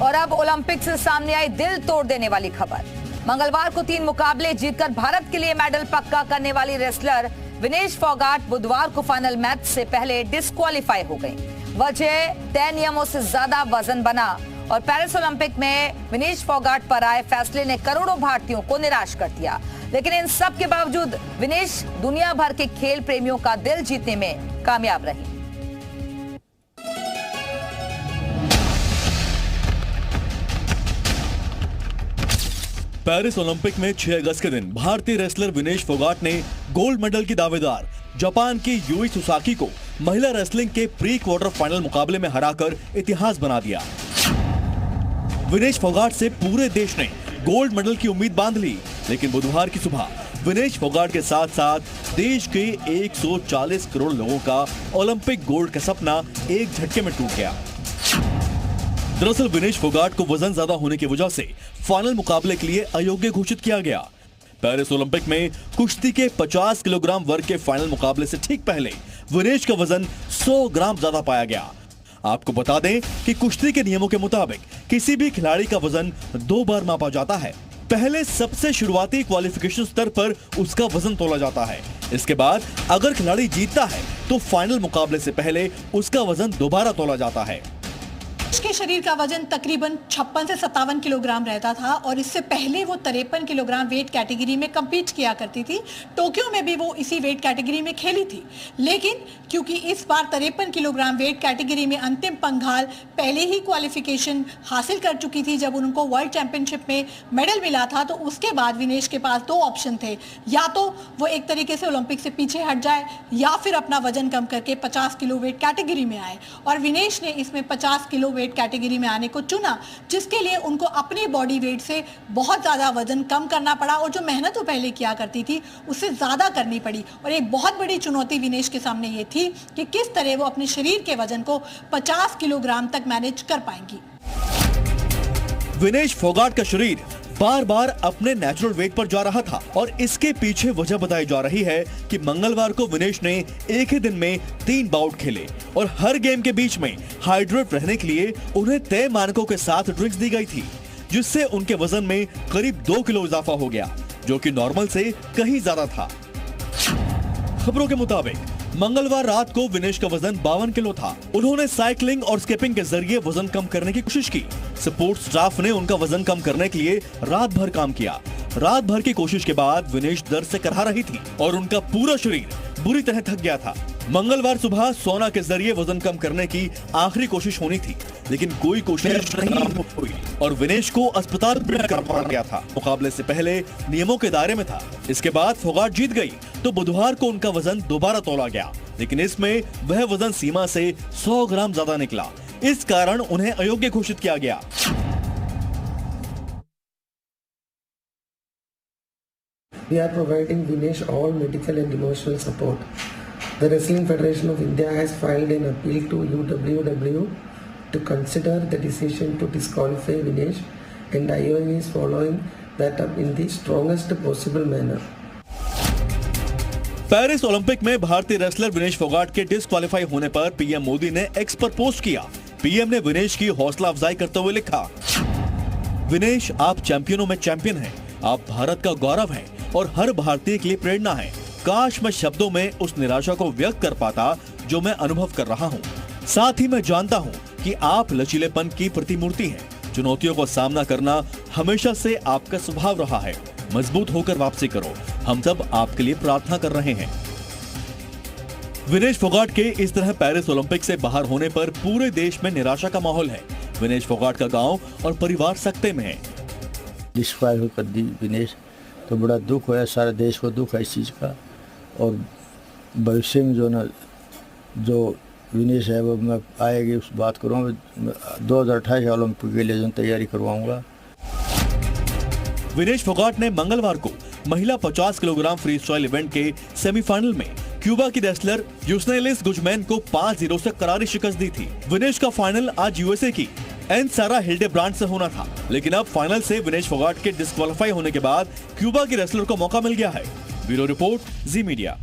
और अब ओलंपिक से सामने आई दिल तोड़ देने वाली खबर। मंगलवार को 3 मुकाबले जीतकर भारत के लिए मेडल पक्का करने वाली रेसलर विनेश फोगाट बुधवार को फाइनल मैच से पहले डिस्क्वालीफाई हो गई। वजह तय नियमों से ज्यादा वजन बना और पेरिस ओलंपिक में विनेश फोगाट पर आए फैसले ने करोड़ों भारतीयों को निराश कर दिया। लेकिन इन सब के बावजूद विनेश दुनिया भर के खेल प्रेमियों का दिल जीतने में कामयाब रही। पेरिस ओलंपिक में 6 अगस्त के दिन भारतीय रेसलर विनेश फोगाट ने गोल्ड मेडल की दावेदार जापान की यूई सुसाकी को महिला रेसलिंग के प्री क्वार्टर फाइनल मुकाबले में हराकर इतिहास बना दिया। विनेश फोगाट से पूरे देश ने गोल्ड मेडल की उम्मीद बांध ली, लेकिन बुधवार की सुबह विनेश फोगाट के साथ साथ देश के 140 करोड़ लोगों का ओलंपिक गोल्ड का सपना एक झटके में टूट गया। दरअसल विनेश फोगाट को वजन ज्यादा होने की वजह से फाइनल मुकाबले के लिए अयोग्य घोषित किया गया। पेरिस ओलंपिक में कुश्ती के 50 किलोग्राम वर्ग के फाइनल मुकाबले से ठीक पहले विनेश का वजन 100 ग्राम ज्यादा पाया गया। आपको बता दें कि कुश्ती के नियमों के मुताबिक किसी भी खिलाड़ी का वजन 2 बार मापा जाता है। पहले सबसे शुरुआती क्वालिफिकेशन स्तर पर उसका वजन तोला जाता है। इसके बाद अगर खिलाड़ी जीतता है तो फाइनल मुकाबले से पहले उसका वजन दोबारा तोला जाता है। उसके शरीर का वजन तकरीबन 56 से 57 किलोग्राम रहता था और इससे पहले वो 53 किलोग्राम वेट कैटेगरी में कम्पीट किया करती थी। टोक्यो में भी वो इसी वेट कैटेगरी में खेली थी, लेकिन क्योंकि इस बार 53 किलोग्राम वेट कैटेगरी में अंतिम पंघाल पहले ही क्वालिफिकेशन हासिल कर चुकी थी जब उनको वर्ल्ड चैंपियनशिप में मेडल मिला था, तो उसके बाद विनेश के पास 2 ऑप्शन थे। या तो वो एक तरीके से ओलंपिक से पीछे हट जाए या फिर अपना वजन कम करके 50 किलो वेट कैटेगरी में आए, और विनेश ने इसमें 50 किलो वेट कैटेगरी में आने को चुना, जिसके लिए उनको अपने बॉडी वेट से बहुत ज्यादा वजन कम करना पड़ा और जो मेहनत वो पहले किया करती थी उससे ज्यादा करनी पड़ी। और एक बहुत बड़ी चुनौती विनेश के सामने ये थी कि किस तरह वो अपने शरीर के वजन को 50 किलोग्राम तक मैनेज कर पाएंगी। विनेश फोगाट का शरीर बार बार अपने नेचुरल वेट पर जा रहा था और इसके पीछे वजह बताई जा रही है कि मंगलवार को विनेश ने एक ही दिन में 3 बाउट खेले और हर गेम के बीच में हाइड्रेट रहने के लिए उन्हें तय मानकों के साथ ड्रिंक्स दी गई थी, जिससे उनके वजन में करीब 2 किलो इजाफा हो गया, जो कि नॉर्मल से कहीं ज्यादा था। खबरों के मुताबिक मंगलवार रात को विनेश का वजन 52 किलो था। उन्होंने साइकिलिंग और स्किपिंग के जरिए वजन कम करने की कोशिश की। सपोर्ट स्टाफ ने उनका वजन कम करने के लिए रात भर काम किया। रात भर की कोशिश के बाद विनेश दर्द से करहा रही थी और उनका पूरा शरीर बुरी तरह थक गया था। मंगलवार सुबह सोना के जरिए वजन कम करने की आखिरी कोशिश होनी थी, लेकिन कोई कोशिश नहीं हुई और विनेश को अस्पताल में करना गया था। मुकाबले से पहले नियमों के दायरे में था। इसके बाद फोगाट जीत गई तो बुधवार को उनका वजन दोबारा तोला गया, लेकिन इसमें वह वजन सीमा से 100 ग्राम ज्यादा निकला। इस कारण उन्हें अयोग्य घोषित किया गया। We are providing Vinesh all medical and emotional support. The Wrestling Federation of India has filed an appeal to UWW to consider the decision to disqualify Vinesh, and IOM is following that up in the strongest possible manner. Paris Olympic में भारतीय wrestler Vinesh Phogat के disqualify होने पर PM Modi ने x पर post किया। PM ने विनेश की हौसला अफजाई करते हुए लिखा, विनेश आप चैंपियनों में चैंपियन हैं, आप भारत का गौरव हैं और हर भारतीय के लिए प्रेरणा है। काश मैं शब्दों में उस निराशा को व्यक्त कर पाता जो मैं अनुभव कर रहा हूँ। साथ ही मैं जानता हूँ कि आप लचीलेपन की प्रतिमूर्ति हैं। चुनौतियों का सामना करना हमेशा से आपका स्वभाव रहा है। मजबूत होकर वापसी करो, हम सब आपके लिए प्रार्थना कर रहे हैं। विनेश फोगाट के इस तरह पेरिस ओलंपिक से बाहर होने पर पूरे देश में निराशा का माहौल है। विनेश फोगाट का गांव और परिवार सकते में है। डिस्क्वालीफाई कर दी विनेश, तो बड़ा दुख है, सारे देश को दुख है इस चीज़ का। और भविष्य में जो विनेश है वो मैं आएगी उस बात करूँगा। 2028 ओलंपिक के लिए तैयारी करवाऊंगा। विनेश फोगाट ने मंगलवार को महिला 50 किलोग्राम फ्री स्टाइल इवेंट के सेमीफाइनल में क्यूबा की रेसलर यूस्नेलिस गुजमैन को 5-0 से करारी शिकस्त दी थी। विनेश का फाइनल आज यूएसए की एन सारा हिल्डेब्रांड से होना था, लेकिन अब फाइनल से विनेश फोगाट के डिस्क्वालीफाई होने के बाद क्यूबा की रेसलर को मौका मिल गया है। ब्यूरो रिपोर्ट, जी मीडिया।